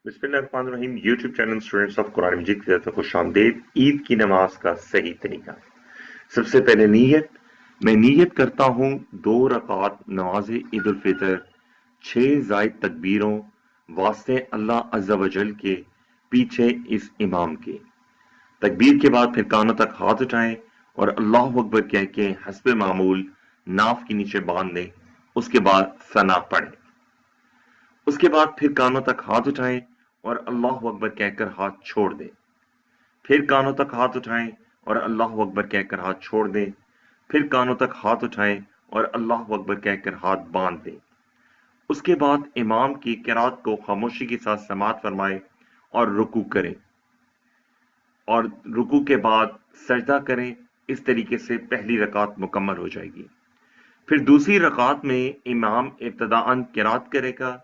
बिस्मिल्लाहिर्रहमानिर्रहीम। YouTube channel students of Quran Majeed की तरफ से खुश आमदीद। ईद की नमाज का सही तरीका। सबसे पहले नीयत। मैं नीयत करता हूँ 2 रकात नमाज ईद उल फितर 6 जायद तकबीरों वास्ते अल्लाह अज़्ज़ा वजल के पीछे इस इमाम के। तकबीर के बाद फिर कानों तक हाथ उठाएं और अल्लाह अकबर कह के हस्बे मामूल नाफ के नीचे बांध दें। उसके बाद सना पढ़ें। उसके बाद फिर कानों तक हाथ उठाएं और अल्लाह अकबर कहकर हाथ छोड़ दें। फिर कानों तक हाथ उठाएं और अल्लाह अकबर कहकर हाथ छोड़ दें। फिर कानों तक हाथ उठाएं और अल्लाह अकबर कहकर हाथ बांध दें। उसके बाद इमाम की किरात को खामोशी के साथ समाअत फरमाएं और रुकू करें और रुकू के बाद सजदा करें। इस तरीके से पहली रकात मुकम्मल हो जाएगी। फिर दूसरी रकात में इमाम इब्तिदाअन किरात करेगा